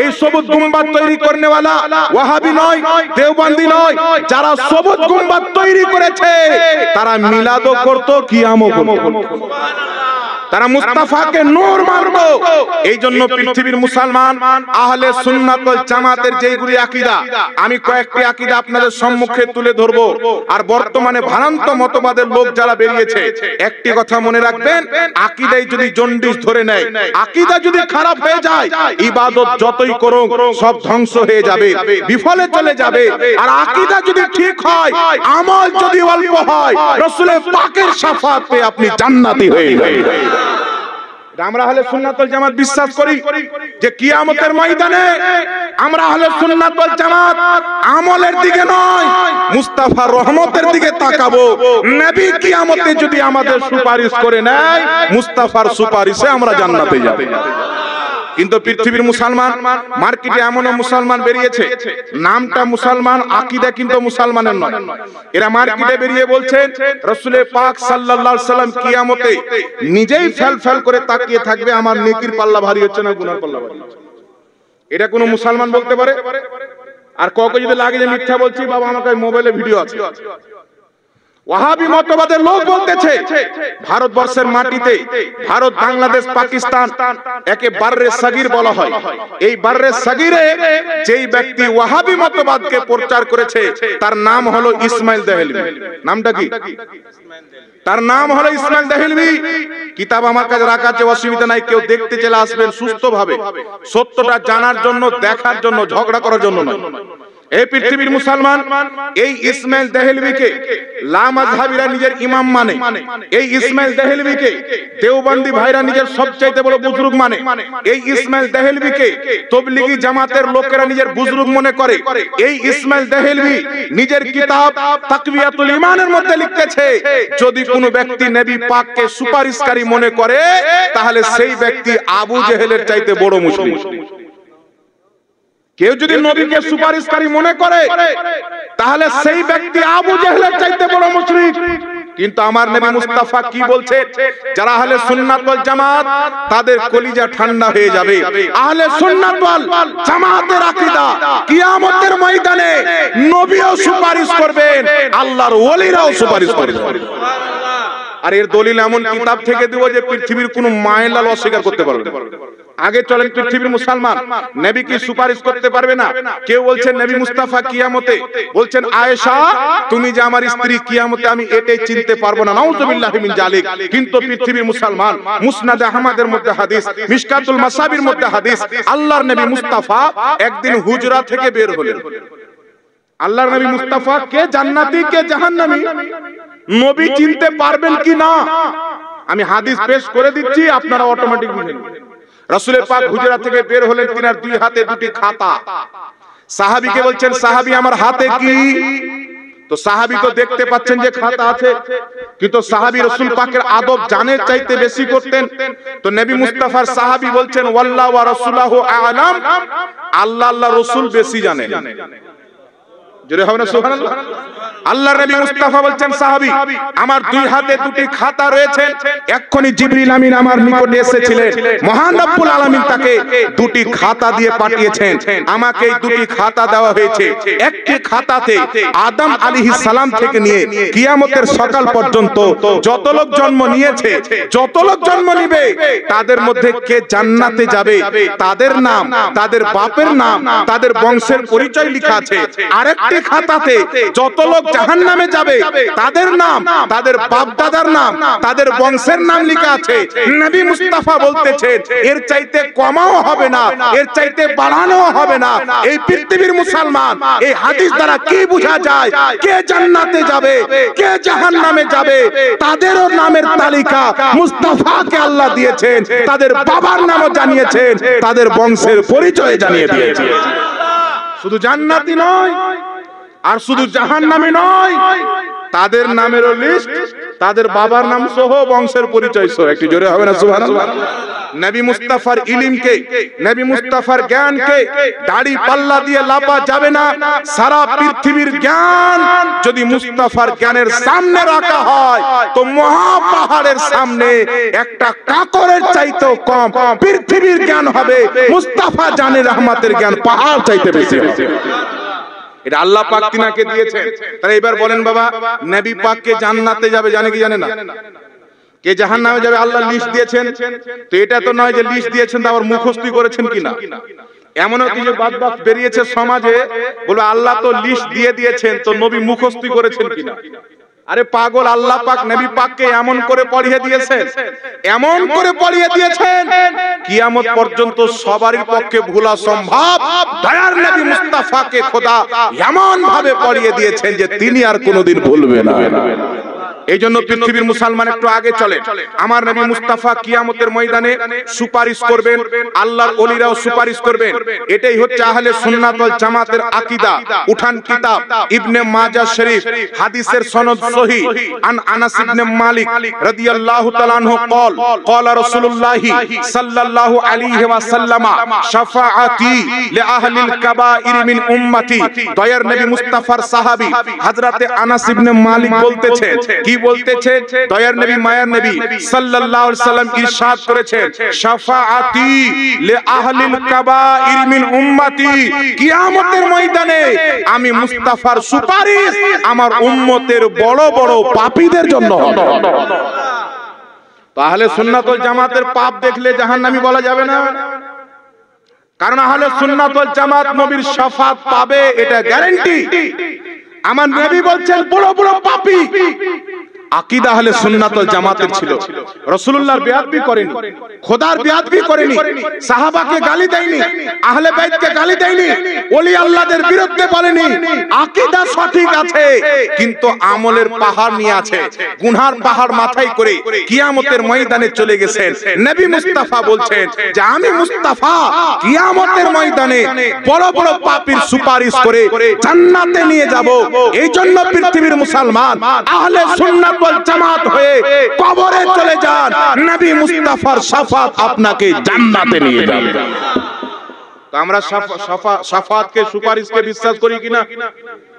এই সবুজ গুম্বাদ তৈরি করনেওয়ালা ওয়াহাবি নয়, দেওবন্দি নয়, যারা সবুজ গুম্বাদ তৈরি করেছে তারা মিলাদও করত, কিয়ামও করত। তারা মুস্তাফাকে নূর মানতো। এই জন্য পৃথিবীর মুসলমান আহলে সুন্নাত ওয়াল জামাতের যেইগুলি আকীদা, আমি কয়েকটি আকীদা আপনাদের সম্মুখে তুলে ধরব। আর বর্তমানে ভ্রান্ত মতবাদের লোক যারা বেরিয়েছে, একটি কথা মনে রাখবেন, আকীদায় যদি জন্ডিস ধরে নেয়, আকীদা যদি খারাপ হয়ে যায়, ইবাদত যতই করুন সব ধ্বংস হয়ে যাবে, বিফলে চলে যাবে। আর আকীদা যদি ঠিক হয়, আমল যদি অল্প হয়, রাসূলের পাকের শাফাআত পেয়ে আপনি জান্নাতি হয়ে যাবেন। আমরা আহলে সুন্নাত ওয়াল জামাত বিশ্বাস করি যে কিয়ামতের ময়দানে আমরা আহলে সুন্নাত ওয়াল জামাত আমলের দিকে নয়, মুস্তাফার রহমতের দিকে তাকাবো। নবী কিয়ামতে যদি আমাদের সুপারিশ করে নেয়, মুস্তাফার সুপারিশে আমরা জান্নাতে যাব। কিন্তু পৃথিবীর মুসলমান, মার্কেটে এমন মুসলমান বেরিয়েছে, নামটা মুসলমান, আকীদা কিন্তু মুসলমানের নয়। এরা মার্কেটে বেরিয়ে বলছেন রাসূলের পাক সাল্লাল্লাহু আলাইহি সাল্লাম কিয়ামতে নিজেই ফেল করে তাকিয়ে থাকবে, আমার নেকির পাল্লা ভারী হচ্ছে না গুনার পাল্লা ভারী হচ্ছে। এটা কোন মুসলমান বলতে পারে? আর কাউকে যদি লাগে যে মিথ্যা বলছি, বাবা আমার কাছে মোবাইলে ভিডিও আছে। ওয়াহাবি মতবাদের লোক বলতেছে ভারতবর্ষের মাটিতে, ভারত, বাংলাদেশ, পাকিস্তান একে বাররে সাগীর বলা হয়। এই বাররে সাগীরে যেই ব্যক্তি ওয়াহাবি মতবাদকে প্রচার করেছে তার নাম হলো ইসমাইল দেহলভী। নামটা কি? তার নাম হলো ইসমাইল দেহলভী। কিতাব আমার কাছে রাখা আছে, অসুবিধা নাই, কেউ দেখতে চলে আসবেন সুস্থভাবে, সত্যটা জানার জন্য, দেখার জন্য, ঝগড়া করার জন্য নয়। এই পৃথিবীর মুসলমান এই ইসমাইল দেহলভীকে লামাযহাবিরা নিজের ইমাম মানে, এই ইসমাইল দেহলভীকে দেওবন্দি ভাইরা নিজের সবচাইতে বড় বুজুর্গ মানে, এই ইসমাইল দেহলভীকে তাবলীগী জামাতের লোকেরা নিজের বুজুর্গ মনে করে। এই ইসমাইল দেহলভী নিজের কিতাব তাকওয়াতুল ঈমানের মধ্যে লিখতেছে, যদি কোনো ব্যক্তি নবী পাককে সুপারিশকারী মনে করে, তাহলে সেই ব্যক্তি আবু জেহেলের চাইতে বড় মুশরিক। কেউ যদি নবীকে সুপারিশকারী মনে করে, তাহলে সেই ব্যক্তি আবু জেহেলের চাইতে বড় মুশরিক। কিন্তু আমার নবী মুস্তাফা কি বলছে? যারা আহলে সুন্নাত ওয়াল জামাত, তাদের কলিজা ঠান্ডা হয়ে যাবে। আহলে সুন্নাত ওয়াল জামাতের আকীদা, কিয়ামতের ময়দানে নবীও সুপারিশ করবেন, আল্লাহর ওলিরাও সুপারিশ করবেন। আর এর দলিল এমন কিতাব থেকে দেব যে পৃথিবীর কোন মায়লাল অস্বীকার করতে পারবে না। আগে চলেন পৃথিবীর মুসলমান নবী কি সুপারিশ করতে পারবে না? কেউ বলছেন নবী মুস্তাফা কিয়ামতে বলছেন, আয়েশা তুমি যে আমার স্ত্রী, কিয়ামতে আমি এটাই চিনতে পারবো না, নাউযুবিল্লাহি মিন জালিক। কিন্তু পৃথিবীর মুসলমান মুসনাদ আহমদের মধ্যে হাদিস, মিশকাতুল মাসাবির মধ্যে হাদিস, আল্লাহর নবী মুস্তাফা একদিন হুজরা থেকে বের হলেন। আল্লাহর নবী মুস্তাফা কে জান্নাতি কে জাহান্নামী নবী চিনতে পারবেন কি না? আমি হাদিস পেশ করে দিচ্ছি, আপনারা অটোমেটিক বুঝে নেবেন। রাসূলের পাক হুজরা থেকে বের হলেন, তিনার দুই হাতে দুটি খাতা। সাহাবীকে বলছেন, সাহাবী আমার হাতে কি? তো সাহাবী তো দেখতে পাচ্ছেন যে খাতা আছে, কিন্তু সাহাবী রাসূল পাকের আদব জানের চাইতে বেশি করতেন। তো নবী মুস্তাফার সাহাবী বলছেন, ওয়াল্লাহু ওয়া রাসূলুহু আ'লাম, আল্লাহ আল্লাহ রাসূল বেশি জানেন। জোরে হবে না সুবহানাল্লাহ? আল্লাহর নবী মুস্তাফা বলছেন, সাহাবী আমার দুই হাতে দুটি খাতা রয়েছে, এক্ষুনি জিবরিল আমিন আমার নিকটে এসেছিলেন, মহান রব্বুল আলামিন তাকে দুটি খাতা দিয়ে পাঠিয়েছেন, আমাকে এই দুটি খাতা দেওয়া হয়েছে। একটি খাতাতে আদম আলাইহিস সালাম থেকে নিয়ে কিয়ামতের সকাল পর্যন্ত যত লোক জন্ম নিয়েছে, যত লোক জন্ম নিবে, তাদের মধ্যে কে জান্নাতে যাবে তাদের নাম, তাদের বাপের নাম, তাদের বংশের পরিচয় লেখা আছে। আরেকটি খাতাতে যত লোক জাহান্নামে যাবে তাদের নাম, তাদের বাপ দাদার নাম, তাদের বংশের নাম লেখা আছে। নবী মুস্তাফা বলতেছেন, এর চাইতে কমাও হবে না, এর চাইতে বাড়ানো হবে না। এই পৃথিবীর মুসলমান এই হাদিস দ্বারা কি বোঝা যায়? কে জান্নাতে যাবে, কে জাহান্নামে যাবে, তাদেরও নামের তালিকা মুস্তাফাকে আল্লাহ দিয়েছেন, তাদের বাবার নামও জানিয়েছেন, তাদের বংশের পরিচয় জানিয়ে দিয়েছেন। শুধু জান্নাতি নয় আর শুধু জাহান্নামী নয়, তাদের নামেরও লিস্ট তাদের বাবার নাম সহ বংশের পরিচয় সহ। একটু জোরে হবে না সুবহানাল্লাহ? নবী মুস্তাফার ইলমকে, নবী মুস্তাফার জ্ঞানকে দাড়ি পাল্লা দিয়ে লাপা যাবে না। সারা পৃথিবীর জ্ঞান যদি মুস্তাফার জ্ঞানের সামনে রাখা হয় তো মহা পাহাড়ের সামনে একটা কাকরের চাইতেও কম পৃথিবীর জ্ঞান হবে। মুস্তাফা জানে রহমতের জ্ঞান পাহাড় চাইতে বেশি হবে। এটা আল্লাহ পাক তিনাকে দিয়েছেন। তাহলে এবার বলেন বাবা, নবী পাক কে জান্নাতে যাবে, জানে কি জানে না? কে জাহান্নামে যাবে আল্লাহ লিস্ট দিয়েছেন। তো এটা তো নয় যে লিস্ট দিয়েছেন তো আবার মুখস্থ করেছেন কিনা। এমনও কিছু বাদবাক বেরিয়েছে সমাজে, বলবে আল্লাহ তো লিস্ট দিয়ে দিয়েছেন তো নবী মুখস্থ করেছেন কিনা। আরে পাগল, আল্লাহ পাক নবী পাককে এমন করে পড়িয়ে দিয়েছেন, এমন করে পড়িয়ে দিয়েছেন কিয়ামত পর্যন্ত সবারই পক্ষে ভোলা সম্ভব। দয়ার নবী মুস্তাফাকে খোদা এমন ভাবে পড়িয়ে দিয়েছেন যে তিনি আর কোনোদিন ভুলবেন না। এই জন্য পৃথিবীর মুসলমান একটু আগে চলে। আমার নবী মুস্তাফা কিয়ামতের ময়দানে সুপারিশ করবেন, আল্লাহর ওলিরাও সুপারিশ করবেন। এটাই হচ্ছে আহলে সুন্নাত ওয়াল জামাতের আকীদা। উঠান কিতাব ইবনে মাজাহ শরীফ, হাদিসের সনদ সহিহ। আন আনাস ইবনে মালিক রাদিয়াল্লাহু তাআলা আনহু قال قال رسول الله صلى الله عليه وسلم شفاعتي لأهل الكبائر من امتي। দয়ার নবী মুস্তাফার সাহাবী হযরতে আনাস ইবনে মালিক বলতেছেন, কি বলতেছে? দয়ার নবী মায়ার নবী সাল্লাল্লাহু আলাইহি সাল্লাম ইরশাদ করেছেন, শাফাআতি লি আহলিল কাবাইর মিন উম্মতি। কিয়ামতের ময়দানে আমি মুস্তাফার সুপারিশ আমার উম্মতের বড় বড় পাপীদের জন্য হবে। তাহলে সুন্নাত ওয়াল জামাতের পাপ দেখলে জাহান্নামী বলা যাবে না, কারণ আহলে সুন্নাত ওয়াল জামাত নবীর শাফাত পাবে, এটা গ্যারান্টি। আমার নবী বলছেন বড় বড় পাপী। আকীদা আহলে সুন্নাত ওয়াল জামাতের ছিল। রাসূলুল্লাহর বেয়াদবি করেনি, খোদার বেয়াদবি করেনি, সাহাবাকে গালি দেয়নি, আহলে বাইতকে গালি দেয়নি, ওলি আল্লাহদের বিরুদ্ধে বলেনি। আকীদা সঠিক আছে কিন্তু আমলের পাহাড় নিয়ে আছে, গুনার পাহাড় মাথায় করে কিয়ামতের ময়দানে চলে গেছেন। নবী মুস্তাফা বলছেন যে আমি মুস্তাফা কিয়ামতের ময়দানে বড় বড় পাপীর সুপারিশ করে জান্নাতে নিয়ে যাব। এই জন্য পৃথিবীর মুসলমান আহলে সুন্নাত ওয়াল জামাত হয়ে কবরে চলে যান, নবী মুস্তাফার শাফাত আপনাকে জান্নাতে নিয়ে যাবে। তো আমরা শাফাতকে, সুপারিশকে বিশ্বাস করি কিনা?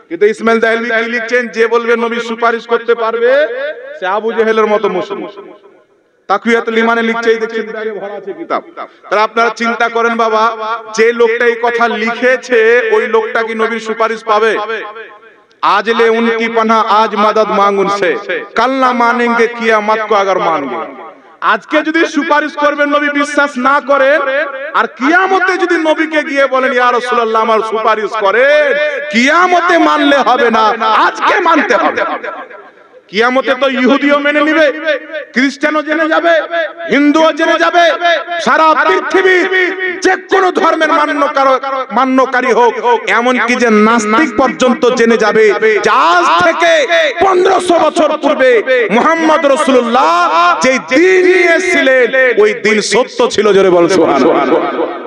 কিন্তু ইসমাইল দাহলভী কি লিখছেন, যে বলবে নবী সুপারিশ করতে পারবে সে আবু জেহেলের মতো মুশরিক। তাকওয়াতুল ইমানে লিখছে, এই দেখছেন ব্যাগে ভরা আছে কিতাব। তাহলে আপনারা চিন্তা করেন বাবা, যে লোকটা এই কথা লিখেছে ওই লোকটা কি নবীর সুপারিশ পাবে? आज ले उनकी पनाह आज मदद मांग उनसे, कल ना मानेंगे कियामत को अगर मानेंगे। আজকে যদি সুপারিশ করবেন নবী বিশ্বাস না করেন, আর কিয়ামতে যদি নবীকে গিয়ে বলেন ইয়া রাসূলুল্লাহ আমার সুপারিশ করেন, কিয়ামতে মানলে হবে না, আজকে মানতে হবে। কিয়ামতে তো ইহুদিও মেনে নিবে, খ্রিস্টানও জেনে যাবে, হিন্দুও জেনে যাবে, সারা পৃথিবী যে কোনো ধর্মের মান্যকারী হোক, এমনকি যে নাস্তিক পর্যন্ত জেনে যাবে যে আজ থেকে 1500 বছর পূর্বে মুহাম্মদ রাসূলুল্লাহ যে দিন নিয়ে এসেছিলেন ওই দিন সত্য ছিল। জোরে বল সুবহানাল্লাহ।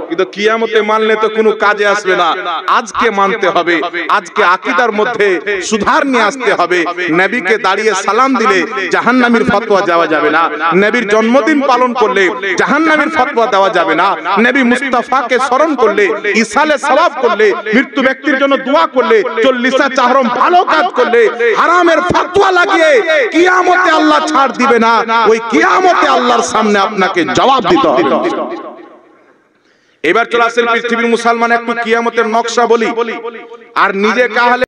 কিন্তু কিয়ামতে মানলে তো কোনো কাজে আসবে না, আজকে মানতে হবে। আজকে আকীদার মধ্যে সুধার নিয়ে আসতে হবে। নবীকে দাঁড়িয়ে সালাম দিলে জাহান্নামীর ফতোয়া দেওয়া যাবে না, নবীর জন্মদিন পালন করলে জাহান্নামীর ফতোয়া দেওয়া যাবে না, নবী মুস্তাফাকে স্মরণ করলে, ইসালে সওয়াব করলে, মৃত্যু ব্যক্তির জন্য দোয়া করলে, 40টা চাহরম ভালো কাজ করলে হারামের ফতোয়া লাগিয়ে কিয়ামতে আল্লাহ ছাড় দিবে না। ওই কিয়ামতে আল্লাহর সামনে আপনাকে জবাব দিতে হবে। এবার চলে আসেন পৃথিবীর মুসলমান একটু কিয়ামতের নকশা বলি, আর নিজে কাহলে